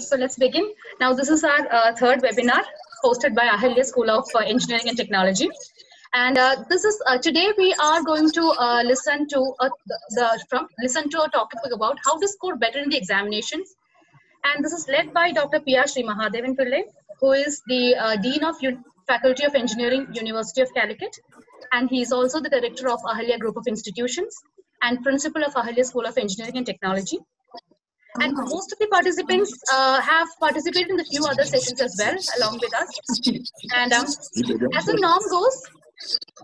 So let's begin. Now this is our third webinar hosted by Ahalya School of Engineering and Technology. And this is today we are going to listen to a topic about how to score better in the examinations. And this is led by Dr. P.R. Sri Mahadevan Pillai, who is the Dean of Faculty of Engineering, University of Calicut. And he is also the Director of Ahalya Group of Institutions and Principal of Ahalya School of Engineering and Technology. And most of the participants have participated in the few other sessions as well, along with us. And as the norm goes,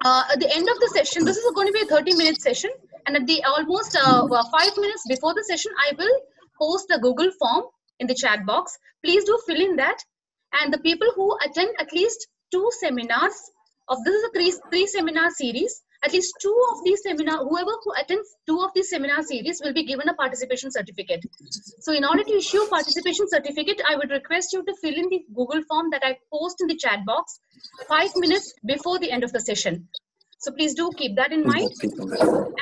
at the end of the session, this is going to be a 30-minute session. And at the almost 5 minutes before the session, I will post the Google form in the chat box. Please do fill in that. And the people who attend at least 2 seminars of this is a three seminar series. At least 2 of these seminars, whoever who attends 2 of these seminar series will be given a participation certificate. So in order to issue a participation certificate, I would request you to fill in the Google form that I post in the chat box 5 minutes before the end of the session. So please do keep that in mind.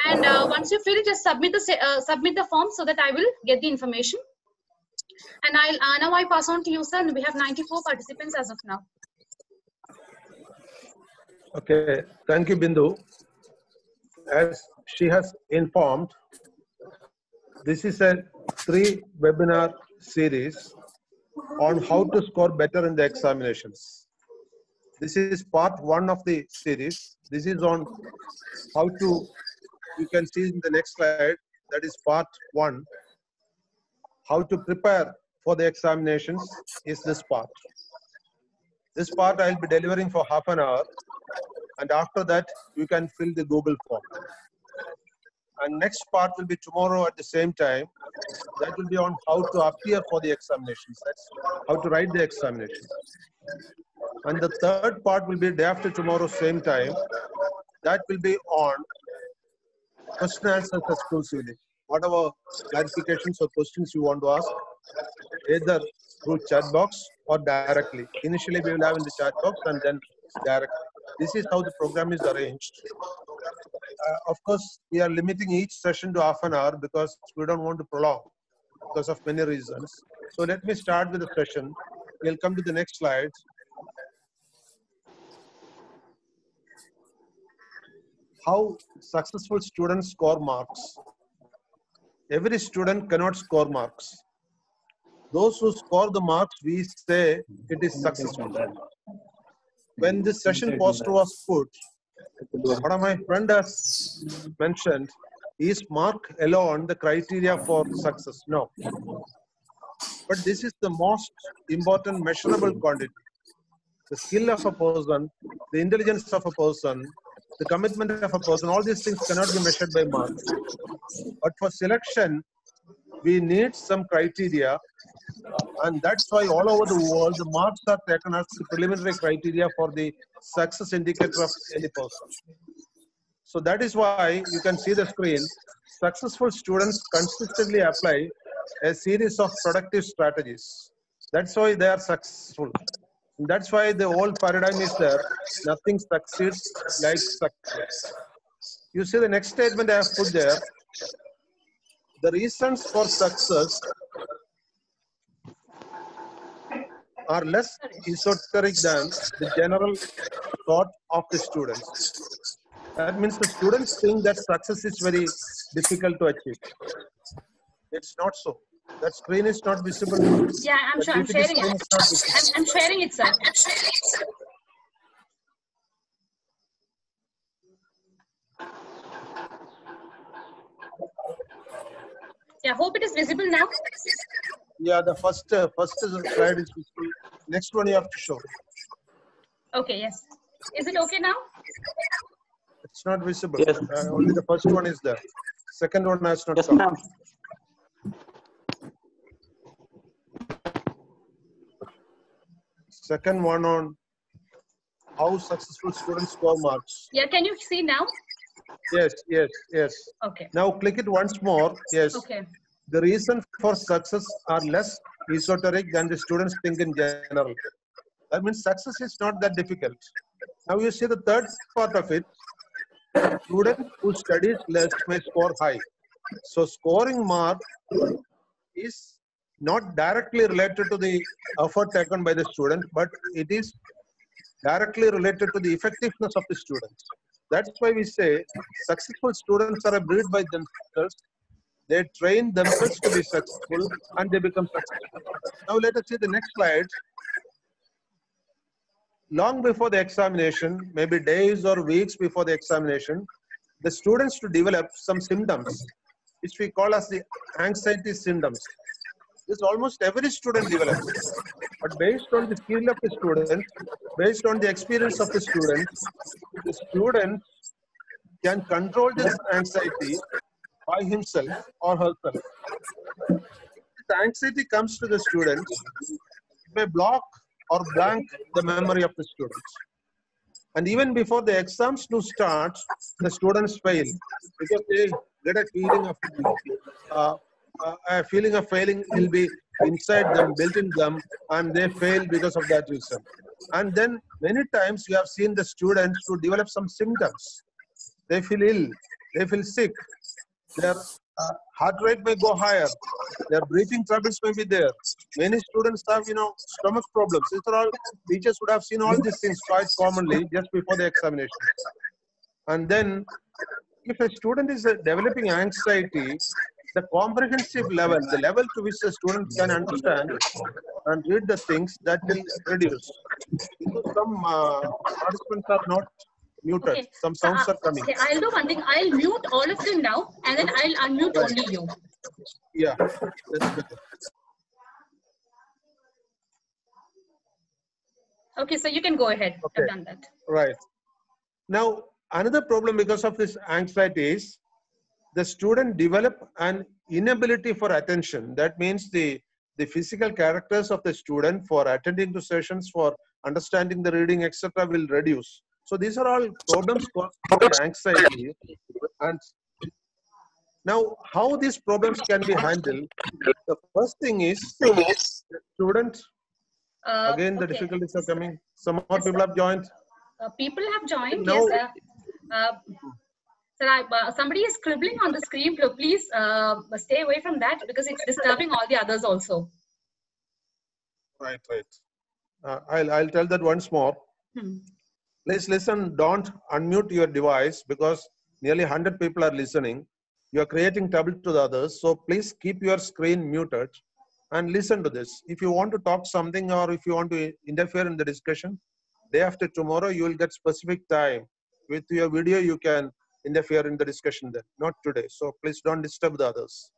And once you fill it, just submit the form so that I will get the information. And now I pass on to you, sir. We have 94 participants as of now. Okay, thank you, Bindu. As she has informed, this is a 3 webinar series on how to score better in the examinations. This is part 1 of the series. This is on how to, you can see in the next slide, that is part 1. How to prepare for the examinations is this part. This part I will be delivering for half an hour. And after that, you can fill the Google form. And next part will be tomorrow at the same time. That will be on how to appear for the examinations. That's how to write the examination. And the third part will be day after tomorrow, same time. That will be on question answers exclusively. Whatever clarifications or questions you want to ask, either through chat box or directly. Initially, we will have in the chat box and then directly. This is how the program is arranged. Of course, we are limiting each session to half an hour because we don't want to prolong because of many reasons. So let me start with the session. We'll come to the next slide. How successful students score marks. Every student cannot score marks. Those who score the marks, we say it is successful. When this session poster was put, one of my friend has mentioned, is mark alone the criteria for success? No. But this is the most important measurable quantity. The skill of a person, the intelligence of a person, the commitment of a person, all these things cannot be measured by marks. But for selection, we need some criteria, and that's why all over the world the marks are taken as the preliminary criteria for the success indicator of any person. So that is why you can see the screen. Successful students consistently apply a series of productive strategies. That's why they are successful. And that's why the old paradigm is there. Nothing succeeds like success. You see the next statement I have put there. The reasons for success are less esoteric than the general thought of the students. That means the students think that success is very difficult to achieve. It's not so. That screen is not visible. Yeah, I'm sharing it. I'm sharing it, sir. Yeah, hope it is visible now. Yeah, the first slide is visible. Next one you have to show. Okay, yes. Is it okay now? It's not visible. Yes. Only the first one is there. Second one has not Yes, come. ma'am. Second one on how successful students score marks. Yeah, can you see now? Yes, yes, yes. Okay. Now click it once more. Yes. Okay. The reason for success are less esoteric than the students think in general. That means success is not that difficult. Now you see the third part of it. Student who studies less may score high. So scoring mark is not directly related to the effort taken by the student, but it is directly related to the effectiveness of the students. That's why we say successful students are a breed by themselves. They train themselves to be successful and they become successful. Now let us see the next slide. Long before the examination, maybe days or weeks before the examination, the students to develop some symptoms, which we call as the anxiety symptoms. This almost every student develops. But based on the skill of the student, based on the experience of the student can control this anxiety by himself or herself. If the anxiety comes to the student, it may block or blank the memory of the students. And even before the exams do start, the students fail because they get a feeling of failing will be inside them, built in them, and they fail because of that reason. And then many times you have seen the students to develop some symptoms. They feel ill, they feel sick, their heart rate may go higher, their breathing troubles may be there. Many students have, stomach problems. These are all, teachers would have seen all these things quite commonly just before the examination. And then if a student is developing anxiety, the comprehensive level, the level to which the student can understand and read the things, that will reduce. Because some participants are not muted. Okay. Some sounds are coming. Okay, I'll do one thing. I'll mute all of them now, and then I'll unmute only you. Yeah, that's better. Okay, so you can go ahead. Okay. I've done that. Right. Now, another problem because of this anxiety is the student develop an inability for attention. That means the physical characters of the student for attending to sessions, for understanding the reading, etc. will reduce. So these are all problems caused by anxiety. And now, how these problems can be handled? The first thing is the student. Again, the difficulties are coming. Some more people have joined. People have joined. No. Yes. Sir, somebody is scribbling on the screen. Please stay away from that because it's disturbing all the others also. Right, right. I'll tell that once more. Please listen. Don't unmute your device because nearly 100 people are listening. You are creating trouble to the others. So please keep your screen muted and listen to this. If you want to talk something or if you want to interfere in the discussion, day after tomorrow, you will get specific time. With your video, you can interfere in the discussion then, not today. So please don't disturb the others.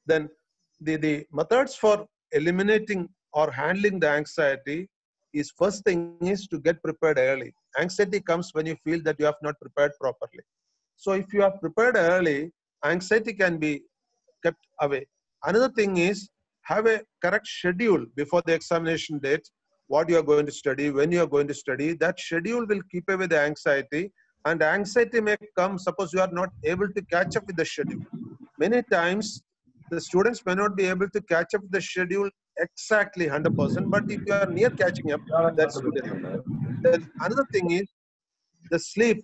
Then the methods for eliminating or handling the anxiety is first thing is to get prepared early. Anxiety comes when you feel that you have not prepared properly. So if you are prepared early, anxiety can be kept away. Another thing is have a correct schedule before the examination date, what you are going to study, when you are going to study. That schedule will keep away the anxiety, and anxiety may come, suppose you are not able to catch up with the schedule. Many times, the students may not be able to catch up with the schedule exactly 100%, but if you are near catching up, that's good enough. Then another thing is the sleep.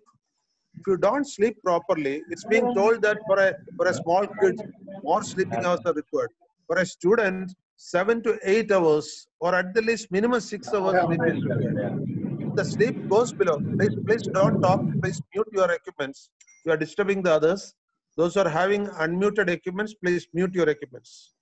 If you don't sleep properly, it's being told that for a small kid, more sleeping hours are required. For a student, 7 to 8 hours, or at the least minimum 6 hours sleep is required. If the sleep goes below, please don't talk. Please mute your equipments. You are disturbing the others. Those who are having unmuted equipments, please mute your equipments.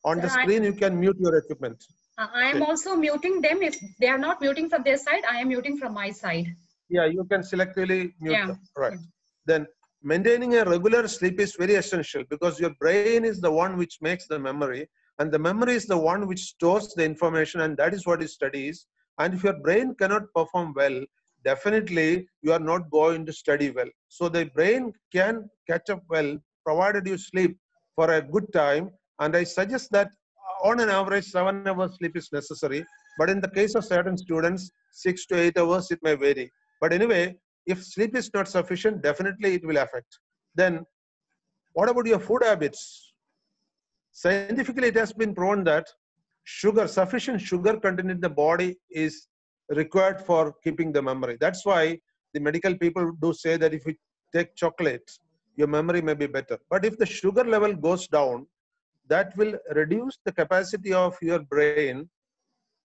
On the screen, you can mute your equipment. I am also muting them. If they are not muting from their side, I am muting from my side. Yeah, you can selectively mute them. Right. Then maintaining a regular sleep is very essential because your brain is the one which makes the memory, and the memory is the one which stores the information, and that is what it studies. And if your brain cannot perform well, definitely you are not going to study well. So the brain can catch up well provided you sleep for a good time. And I suggest that on an average 7 hours sleep is necessary. But in the case of certain students, 6 to 8 hours, it may vary. But anyway, if sleep is not sufficient, definitely it will affect. Then what about your food habits? Scientifically, it has been proven that sugar, sufficient sugar content in the body is required for keeping the memory. That's why the medical people do say that if you take chocolate, your memory may be better. But if the sugar level goes down, that will reduce the capacity of your brain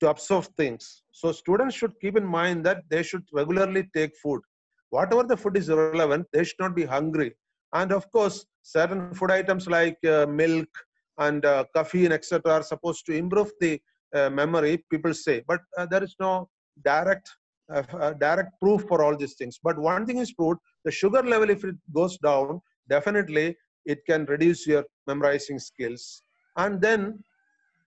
to absorb things. So students should keep in mind that they should regularly take food. Whatever the food is relevant, they should not be hungry. And of course, certain food items like milk and caffeine, etc., are supposed to improve the memory, people say. But there is no direct direct proof for all these things. But one thing is proved, the sugar level, if it goes down, definitely it can reduce your memorizing skills. And then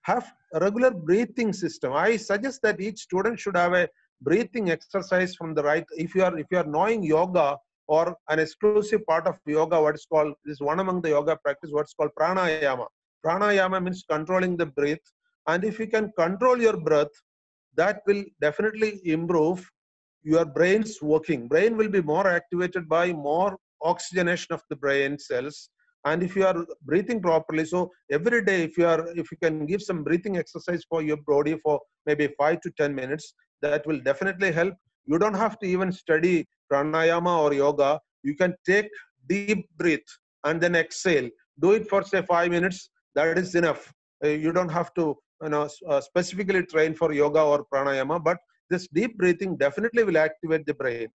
have a regular breathing system. I suggest that each student should have a breathing exercise from the right. If you are knowing yoga or an exclusive part of yoga, what is called, this is one among the yoga practice, what's called pranayama. Pranayama means controlling the breath. And if you can control your breath, that will definitely improve your brain's working. Brain will be more activated by more oxygenation of the brain cells. And if you are breathing properly, so every day, if you can give some breathing exercise for your body for maybe 5 to 10 minutes, that will definitely help. You don't have to even study pranayama or yoga. You can take deep breath and then exhale. Do it for say 5 minutes. That is enough. You don't have to specifically train for yoga or pranayama, but this deep breathing definitely will activate the brain.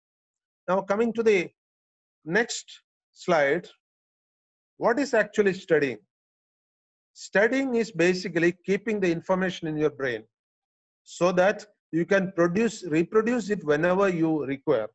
Now coming to the next slide. What is actually studying? Studying is basically keeping the information in your brain so that you can reproduce it whenever you require.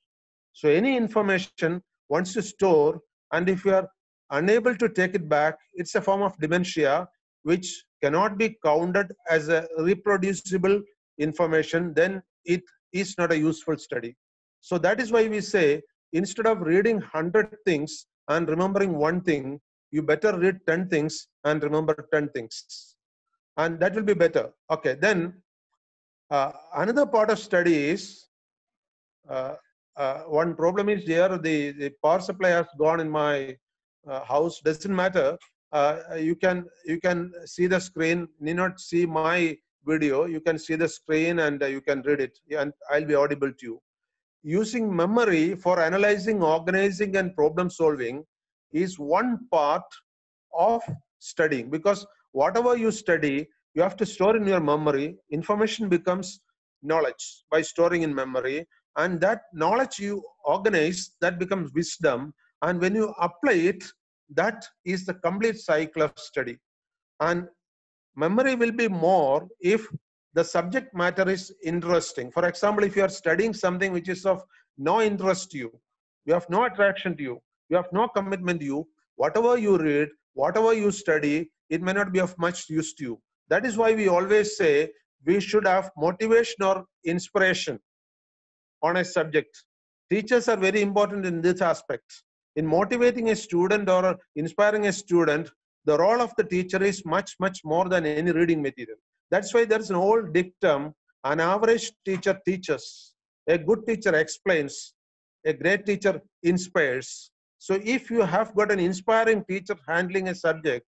So any information, once you store, and if you are unable to take it back, it's a form of dementia which cannot be counted as a reproducible information, then it is not a useful study. So that is why we say, instead of reading 100 things and remembering one thing, you better read 10 things and remember 10 things. And that will be better. Okay, then another part of study is, one problem is here, the power supply has gone in my house. Doesn't matter. You can see the screen, need not see my video. You can see the screen and you can read it, and I'll be audible to you. Using memory for analyzing, organizing, and problem solving is one part of studying, because whatever you study, you have to store in your memory. Information becomes knowledge by storing in memory, and that knowledge you organize, that becomes wisdom, and when you apply it, that is the complete cycle of study. And memory will be more if the subject matter is interesting. For example, if you are studying something which is of no interest to you, you have no attraction to you, you have no commitment to you, whatever you read, whatever you study, it may not be of much use to you. That is why we always say we should have motivation or inspiration on a subject. Teachers are very important in this aspect. In motivating a student or inspiring a student, the role of the teacher is much, much more than any reading material. That's why there's an old dictum: an average teacher teaches, a good teacher explains, a great teacher inspires. So if you have got an inspiring teacher handling a subject,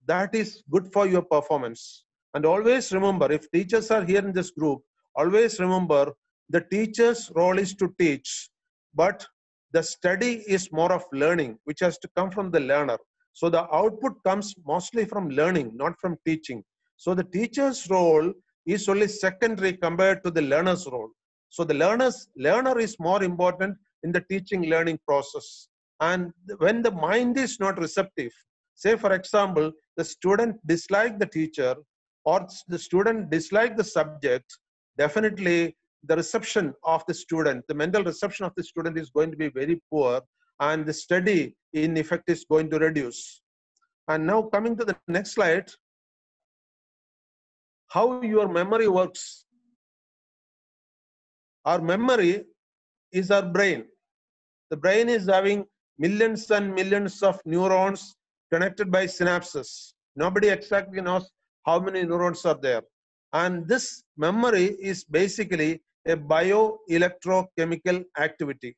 that is good for your performance. And always remember, if teachers are here in this group, always remember the teacher's role is to teach, but the study is more of learning, which has to come from the learner. So the output comes mostly from learning, not from teaching. So the teacher's role is only secondary compared to the learner's role. So the learner is more important in the teaching learning process. And when the mind is not receptive, say for example, the student dislike the teacher or the student dislike the subject, definitely the reception of the student, the mental reception of the student is going to be very poor, and the study in effect is going to reduce. And now coming to the next slide, how your memory works. Our memory is our brain. The brain is having millions and millions of neurons connected by synapses. Nobody exactly knows how many neurons are there. And this memory is basically a bioelectrochemical activity.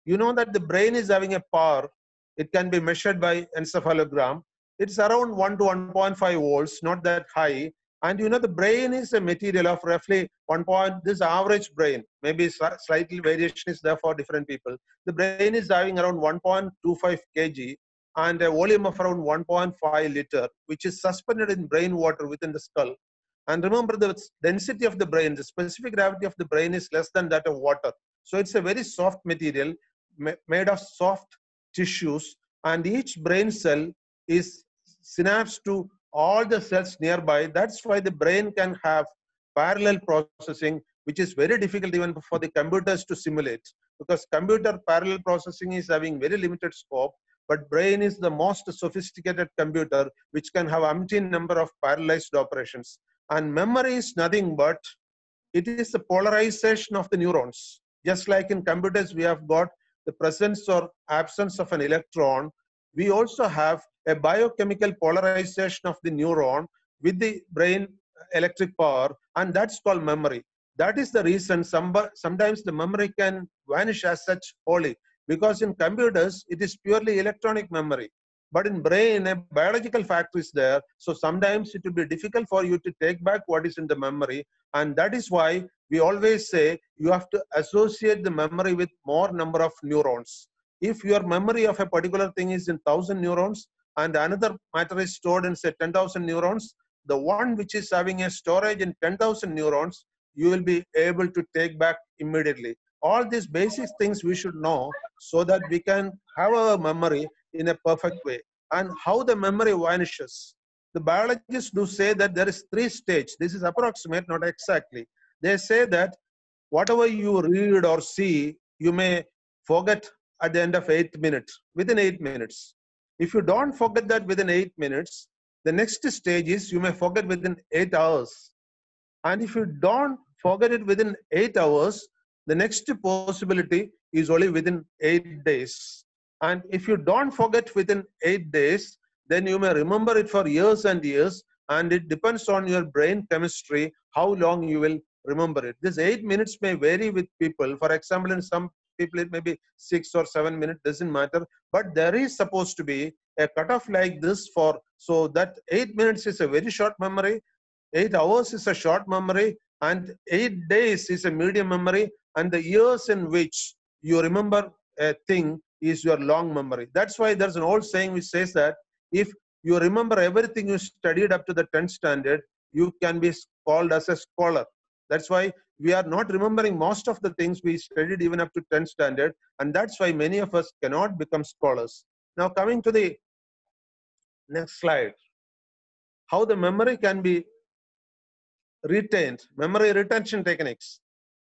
You know that the brain is having a power. It can be measured by encephalogram. It's around 1 to 1.5 volts, not that high. And you know, the brain is a material of roughly this average brain, maybe slightly variation is there for different people. The brain is having around 1.25 kg, and a volume of around 1.5 liter, which is suspended in brain water within the skull. And remember, the density of the brain, the specific gravity of the brain is less than that of water. So it's a very soft material made of soft tissues, and each brain cell is synapsed to all the cells nearby. That's why the brain can have parallel processing, which is very difficult even for the computers to simulate, because computer parallel processing is having very limited scope, but brain is the most sophisticated computer which can have umpteen number of parallelized operations. And memory is nothing but it is the polarization of the neurons. Just like in computers we have got the presence or absence of an electron, we also have a biochemical polarization of the neuron with the brain electric power, and that's called memory. That is the reason sometimes the memory can vanish as such wholly, because in computers it is purely electronic memory. But in brain, a biological factor is there. So sometimes it will be difficult for you to take back what is in the memory. And that is why we always say you have to associate the memory with more number of neurons. If your memory of a particular thing is in 1,000 neurons and another matter is stored in say 10,000 neurons, the one which is having a storage in 10,000 neurons, you will be able to take back immediately. All these basic things we should know so that we can have our memory in a perfect way. And how the memory vanishes. The biologists do say that there is 3 stages. This is approximate, not exactly. They say that whatever you read or see, you may forget at the end of 8 minutes, within 8 minutes. If you don't forget that within 8 minutes, the next stage is you may forget within 8 hours. And if you don't forget it within 8 hours, the next possibility is only within 8 days. And if you don't forget within 8 days, then you may remember it for years and years, and it depends on your brain chemistry how long you will remember it. This 8 minutes may vary with people. For example, in some people it may be 6 or 7 minutes, doesn't matter. But there is supposed to be a cutoff like this for, so that 8 minutes is a very short memory, 8 hours is a short memory, and 8 days is a medium memory, and the years in which you remember a thing is your long memory. That's why there's an old saying which says that if you remember everything you studied up to the 10th standard, you can be called as a scholar. That's why we are not remembering most of the things we studied even up to 10th standard, and that's why many of us cannot become scholars. Now coming to the next slide, how the memory can be retained, memory retention techniques.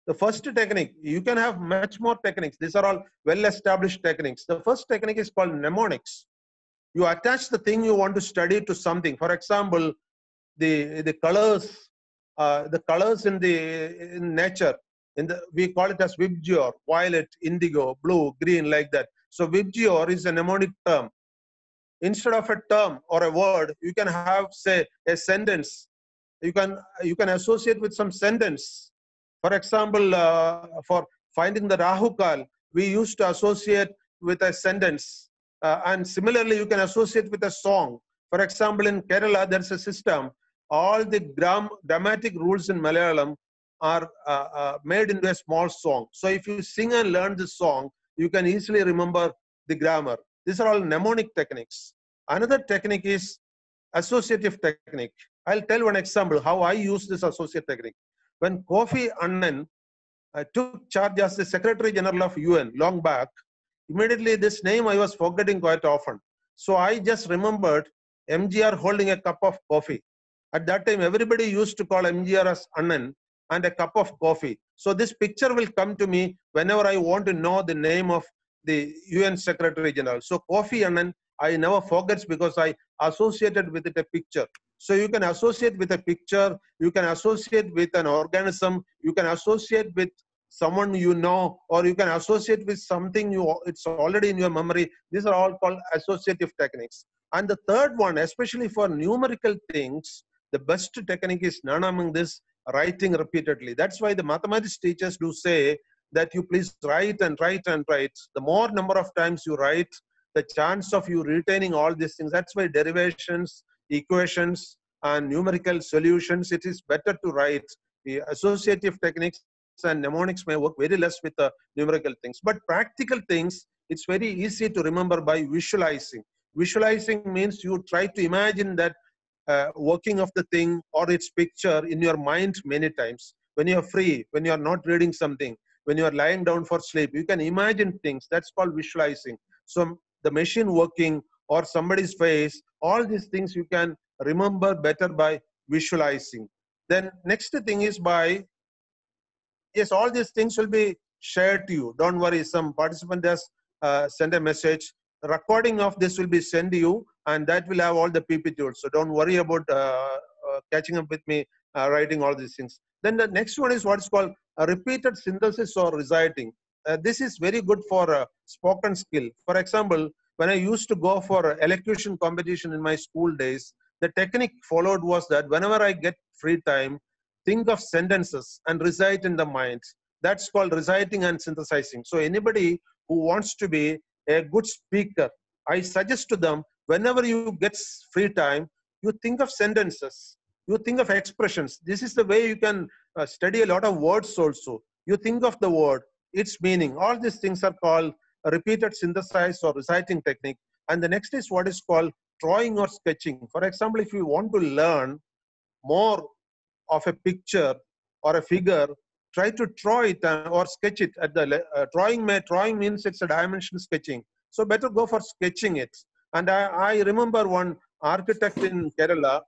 The first technique, you can have much more techniques. These are all well-established techniques. The first technique is called mnemonics. You attach the thing you want to study to something. For example, the colors in nature. We call it as VIBGYOR, violet, indigo, blue, green, like that. So VIBGYOR is a mnemonic term. Instead of a term or a word, you can have, say, a sentence. You can associate with some sentence. For example, for finding the Rahukal, we used to associate with a sentence. And similarly, you can associate with a song. For example, in Kerala, there's a system. All the grammatic rules in Malayalam are made into a small song. So if you sing and learn this song, you can easily remember the grammar. These are all mnemonic techniques. Another technique is associative technique. I'll tell one example how I use this associative technique. When Kofi Annan took charge as the Secretary General of UN long back, immediately this name I was forgetting quite often. So I just remembered MGR holding a cup of coffee. At that time, everybody used to call MGR as Annan and a cup of coffee. So this picture will come to me whenever I want to know the name of the UN Secretary General. So Kofi Annan, I never forget because I associated with it a picture. So you can associate with a picture, you can associate with an organism, you can associate with someone you know, or you can associate with something it's already in your memory. These are all called associative techniques. And the third one, especially for numerical things, the best technique is none among this, writing repeatedly. That's why the mathematics teachers do say that you please write and write and write. The more number of times you write, the chance of you retaining all these things. That's why derivations, equations, and numerical solutions, it is better to write. The associative techniques and mnemonics may work very less with the numerical things. But practical things, it's very easy to remember by visualizing. Visualizing means you try to imagine that working of the thing or its picture in your mind many times. When you are free, when you are not reading something, when you are lying down for sleep, you can imagine things. That's called visualizing. So the machine working or somebody's face, all these things you can remember better by visualizing. Then next thing is by, yes, all these things will be shared to you. Don't worry, some participant has sent a message. The recording of this will be sent to you, and that will have all the PPT. So don't worry about catching up with me, writing all these things. Then the next one is what is called a repeated synthesis or reciting. This is very good for spoken skill. For example, when I used to go for elocution competition in my school days, the technique followed was that whenever I get free time, think of sentences and recite in the mind. That's called reciting and synthesizing. So anybody who wants to be a good speaker, I suggest to them, whenever you get free time, you think of sentences, you think of expressions. This is the way you can study a lot of words also. You think of the word, its meaning. All these things are called a repeated synthesis or reciting technique. And the next is what is called drawing or sketching. For example, if you want to learn more of a picture or a figure, try to draw it or sketch it. At the drawing means it's a dimension sketching. So better go for sketching it. And I remember one architect in Kerala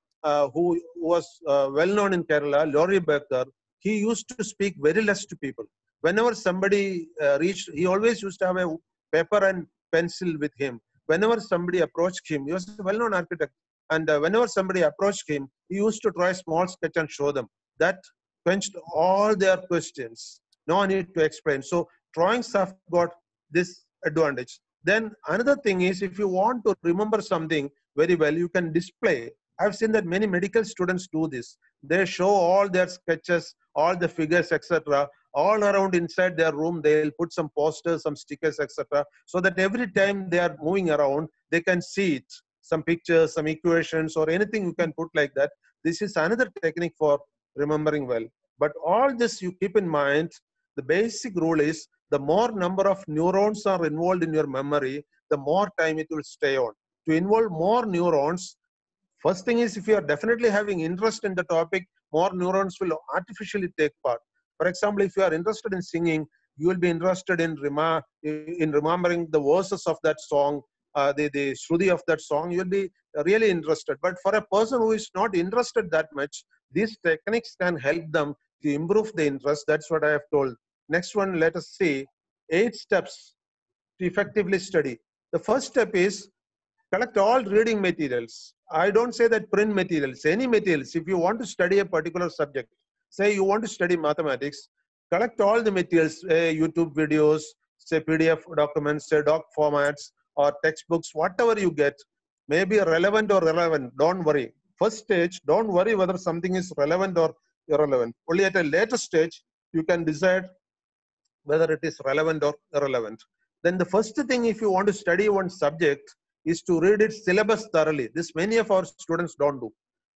who was well known in Kerala, Laurie Baker. He used to speak very less to people. Whenever somebody reached, he always used to have a paper and pencil with him. Whenever somebody approached him, he was a well-known architect. And whenever somebody approached him, he used to try a small sketch and show them. That quenched all their questions. No need to explain. So drawings have got this advantage. Then another thing is, if you want to remember something very well, you can display. I've seen that many medical students do this. They show all their sketches, all the figures, etc. All around inside their room. They'll put some posters, some stickers, etc. So that every time they are moving around, they can see it. Some pictures, some equations, or anything you can put like that. This is another technique for remembering well. But all this you keep in mind, the basic rule is the more number of neurons are involved in your memory, the more time it will stay on. To involve more neurons, first thing is if you are definitely having interest in the topic, more neurons will artificially take part. For example, if you are interested in singing, you will be interested in remembering the verses of that song, the shruti of that song. You'll be really interested. But for a person who is not interested that much, these techniques can help them to improve the interest. That's what I have told. Next one, let us see 8 steps to effectively study. The first step is collect all reading materials. I don't say that print materials, any materials. If you want to study a particular subject, say you want to study mathematics, collect all the materials, YouTube videos, say PDF documents, say doc formats, or textbooks, whatever you get, may be relevant or irrelevant. Don't worry. First stage, don't worry whether something is relevant or irrelevant. Only at a later stage, you can decide whether it is relevant or irrelevant. Then the first thing, if you want to study one subject, is to read its syllabus thoroughly. This many of our students don't do.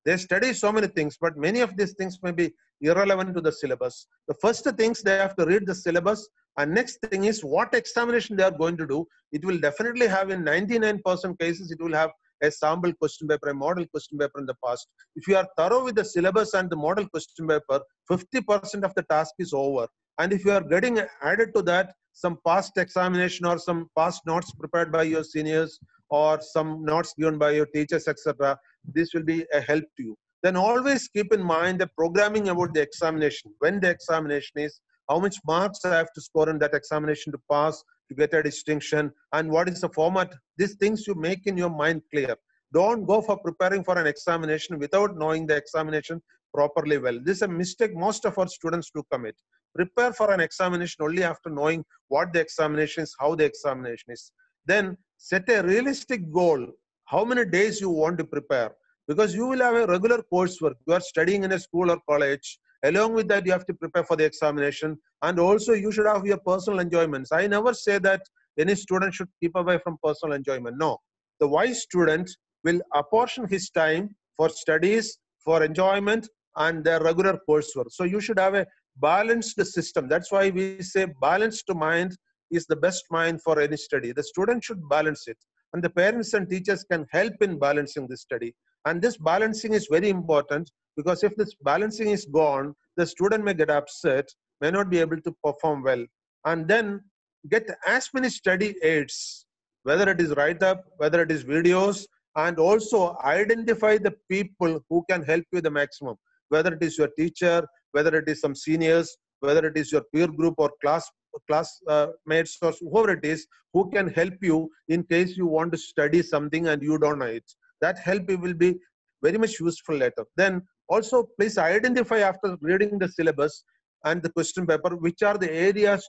They study so many things, but many of these things may be irrelevant to the syllabus. The first things, they have to read the syllabus. And next thing is what examination they are going to do. It will definitely have, in 99% cases, it will have a sample question paper, a model question paper in the past. If you are thorough with the syllabus and the model question paper, 50% of the task is over. And if you are getting added to that some past examination or some past notes prepared by your seniors or some notes given by your teachers, etc., this will be a help to you. Then always keep in mind the programming about the examination. When the examination is, how much marks I have to score in that examination to pass, to get a distinction, and what is the format. These things you make in your mind clear. Don't go for preparing for an examination without knowing the examination properly well. This is a mistake most of our students do commit. Prepare for an examination only after knowing what the examination is, how the examination is. Then set a realistic goal. How many days you want to prepare? Because you will have a regular coursework. You are studying in a school or college. Along with that, you have to prepare for the examination. And also, you should have your personal enjoyments. I never say that any student should keep away from personal enjoyment. No. The wise student will apportion his time for studies, for enjoyment, and their regular coursework. So you should have a balanced system. That's why we say balanced mind is the best mind for any study. The student should balance it. and the parents and teachers can help in balancing this study. And this balancing is very important, because if this balancing is gone, the student may get upset, may not be able to perform well. And then get as many study aids, whether it is write-up, whether it is videos, and also identify the people who can help you the maximum, whether it is your teacher, whether it is some seniors, whether it is your peer group or classmates or whoever it is, who can help you in case you want to study something and you don't know it. That help will be very much useful later. Then also please identify after reading the syllabus and the question paper, which are the areas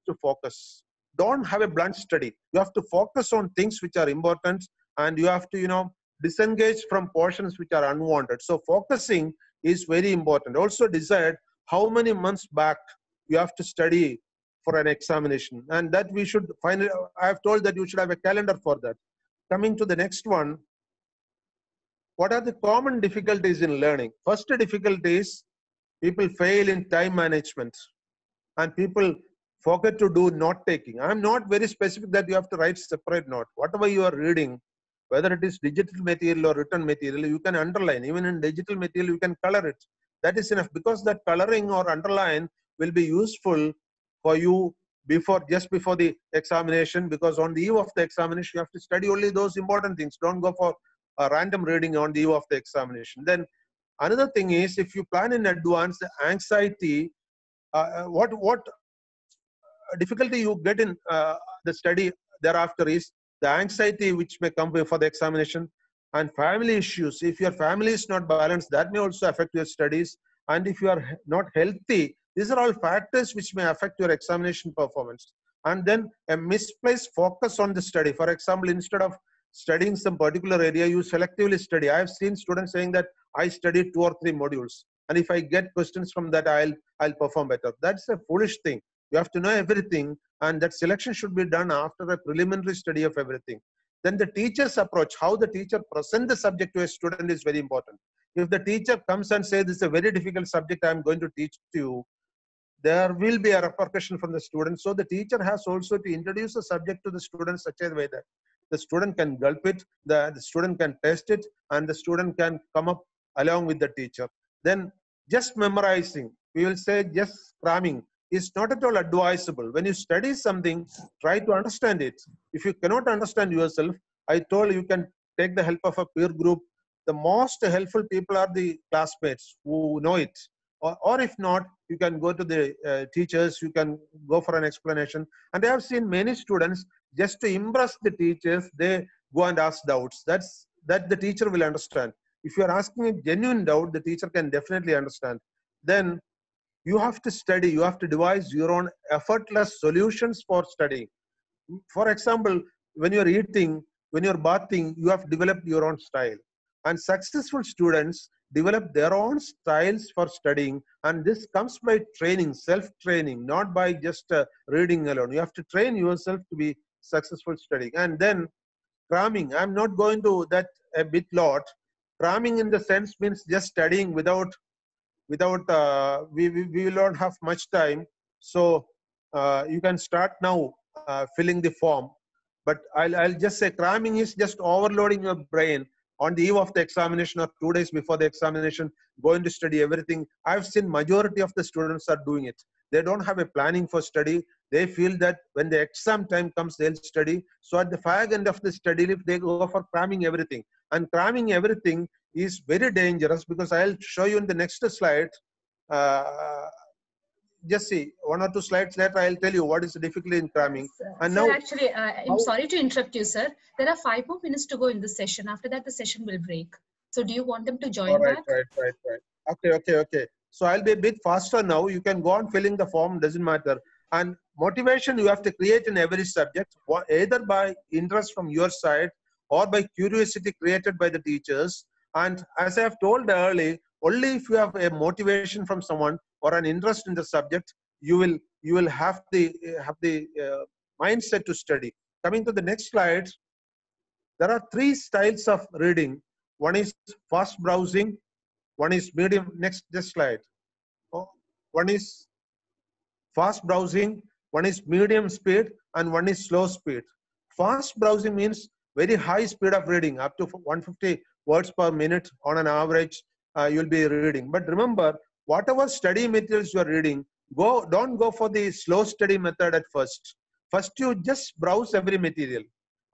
to focus. Don't have a blunt study. You have to focus on things which are important, and you have to, disengage from portions which are unwanted. So focusing is very important. Also decide how many months back you have to study for an examination, and that we should find. I have told that you should have a calendar for that. Coming to the next one, what are the common difficulties in learning? First difficulty is people fail in time management, and people forget to do note taking. I'm not very specific that you have to write separate note. Whatever you are reading, whether it is digital material or written material, you can underline. Even in digital material, you can color it. That is enough, because that coloring or underline will be useful for you just before the examination, because on the eve of the examination, you have to study only those important things. Don't go for a random reading on the eve of the examination. Then another thing is, if you plan in advance, the anxiety, what difficulty you get in the study thereafter is the anxiety which may come before the examination, and family issues. If your family is not balanced, that may also affect your studies. And if you are not healthy, these are all factors which may affect your examination performance. And then a misplaced focus on the study. For example, instead of studying some particular area, you selectively study. I have seen students saying that I studied 2 or 3 modules, and if I get questions from that, I'll perform better. That's a foolish thing. You have to know everything, and that selection should be done after a preliminary study of everything. Then the teacher's approach, how the teacher presents the subject to a student, is very important. If the teacher comes and says, this is a very difficult subject I'm going to teach to you, there will be a repercussion from the student. So the teacher has also to introduce the subject to the student such a way that the student can gulp it, the student can test it, and the student can come up along with the teacher. Then just memorizing, we will say just cramming, is not at all advisable. When you study something, try to understand it. If you cannot understand yourself, I told you can take the help of a peer group. The most helpful people are the classmates who know it. Or if not, you can go to the teachers, you can go for an explanation. And I have seen many students, just to impress the teachers, they go and ask doubts. That the teacher will understand. If you are asking a genuine doubt, the teacher can definitely understand. Then you have to study, you have to devise your own effortless solutions for studying. For example, when you're eating, when you're bathing, you have developed your own style. And successful students develop their own styles for studying. And this comes by training, self-training, not by just reading alone. You have to train yourself to be successful studying. And then cramming, I'm not going to that a bit lot. Cramming in the sense means just studying without we will not have much time. So you can start now filling the form. But I'll just say cramming is just overloading your brain on the eve of the examination or 2 days before the examination, going to study everything. I've seen majority of the students are doing it. They don't have a planning for study. They feel that when the exam time comes, they'll study. So at the fag end of the study, if they go for cramming everything. And cramming everything is very dangerous, because I'll show you in the next slide. Just see 1 or 2 slides later, I'll tell you what is the difficulty in cramming. And sir, now, actually, I'm sorry to interrupt you, sir. There are 5 more minutes to go in this session. After that, the session will break. So do you want them to join back? Right. Okay. So I'll be a bit faster now. You can go on filling the form, doesn't matter. And motivation you have to create in every subject, either by interest from your side or by curiosity created by the teachers. And as I have told earlier, only if you have a motivation from someone or an interest in the subject, you will have the mindset to study. Coming to the next slide, there are 3 styles of reading. One is fast browsing, one is medium. Next slide. One is fast browsing, one is medium speed, and one is slow speed. fast browsing means very high speed of reading, up to 150 words per minute on an average. You'll be reading. But remember, whatever study materials you are reading, don't go for the slow study method at first. First, you just browse every material.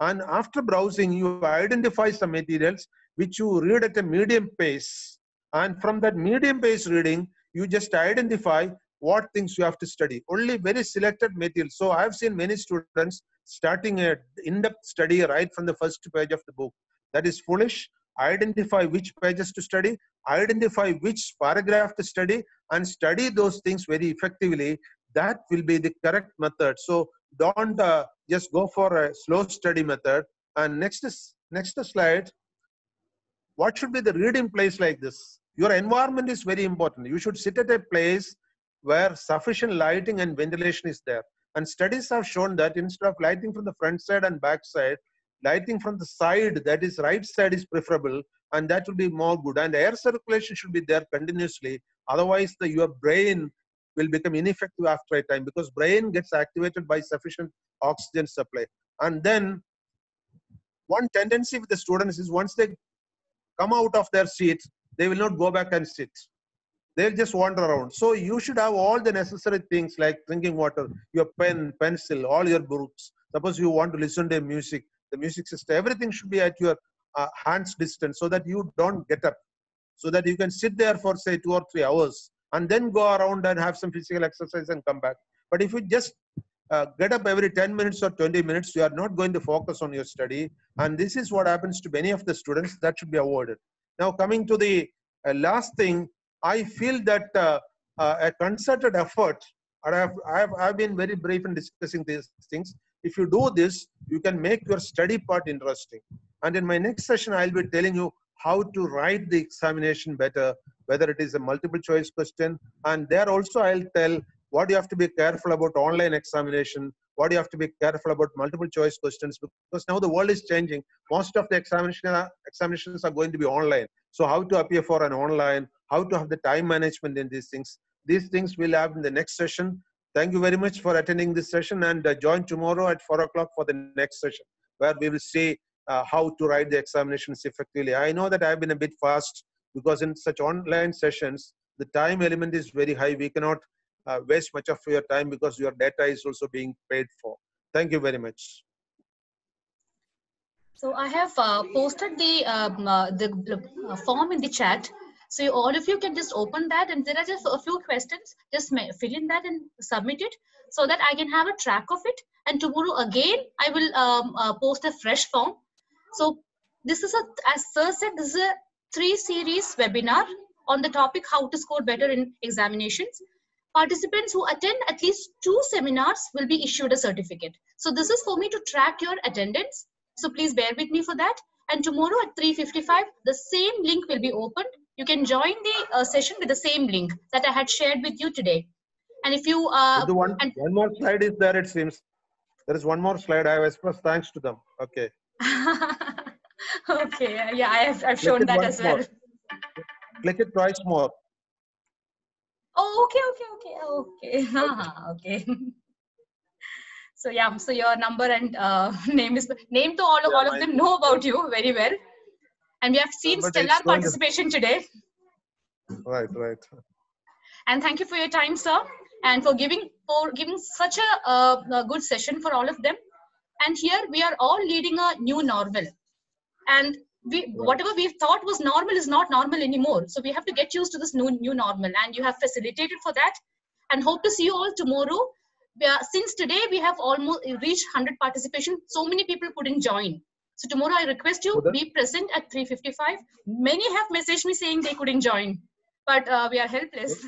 And after browsing, you identify some materials which you read at a medium pace. And from that medium pace reading, you just identify what things you have to study. Only very selected materials. So I've seen many students starting an in-depth study right from the first page of the book. That is foolish. Identify which pages to study, identify which paragraph to study, and study those things very effectively. That will be the correct method. So don't just go for a slow study method. And next slide. What should be the reading place like this? Your environment is very important. You should sit at a place where sufficient lighting and ventilation is there. And studies have shown that instead of lighting from the front side and back side, lighting from the side, that is right side, is preferable, and that will be more good. And air circulation should be there continuously. Otherwise, your brain will become ineffective after a time, because brain gets activated by sufficient oxygen supply. And then one tendency with the students is once they come out of their seat, they will not go back and sit. They'll just wander around. So you should have all the necessary things like drinking water, your pen, pencil, all your books. Suppose you want to listen to music, the music system, everything should be at your hand's distance, so that you don't get up, so that you can sit there for say 2 or 3 hours and then go around and have some physical exercise and come back. But if you just get up every 10 minutes or 20 minutes, you are not going to focus on your study. And this is what happens to many of the students. That should be avoided. Now, coming to the last thing, I feel that a concerted effort, and I've been very brief in discussing these things. If you do this, you can make your study part interesting. And in my next session, I'll be telling you how to write the examination better, whether it is a multiple choice question. And there also I'll tell what you have to be careful about online examination, what you have to be careful about multiple choice questions, because now the world is changing. Most of the examinations are going to be online. So how to appear for an online, how to have the time management in these things. These things we'll have in the next session. Thank you very much for attending this session, and join tomorrow at 4 o'clock for the next session, where we will see how to write the examinations effectively. I know that I've been a bit fast, because in such online sessions, the time element is very high. We cannot waste much of your time, because your data is also being paid for. Thank you very much. So I have posted the form in the chat. So all of you can just open that, and there are just a few questions. Just fill in that and submit it, so that I can have a track of it. And tomorrow again, I will post a fresh form. So this is as Sir said, this is a 3-series webinar on the topic how to score better in examinations. Participants who attend at least 2 seminars will be issued a certificate. So this is for me to track your attendance. So please bear with me for that. And tomorrow at 3:55, the same link will be opened. You can join the session with the same link that I had shared with you today. And if you one more slide is there, it seems. There is one more slide. I have expressed thanks to them. Okay. Okay. Yeah, I've shown that as well. Click it twice more. Oh, okay. Okay. So yeah, so your number and name to all of them know about you very well, and we have seen stellar participation today. Right. And thank you for your time, sir, and for giving such a good session for all of them. And here we are all leading a new normal, and whatever we thought was normal is not normal anymore. So we have to get used to this new normal, and you have facilitated for that. And hope to see you all tomorrow. Since today we have almost reached 100 participation, so many people couldn't join. So tomorrow I request you be present at 3:55. Many have messaged me saying they couldn't join, but we are helpless.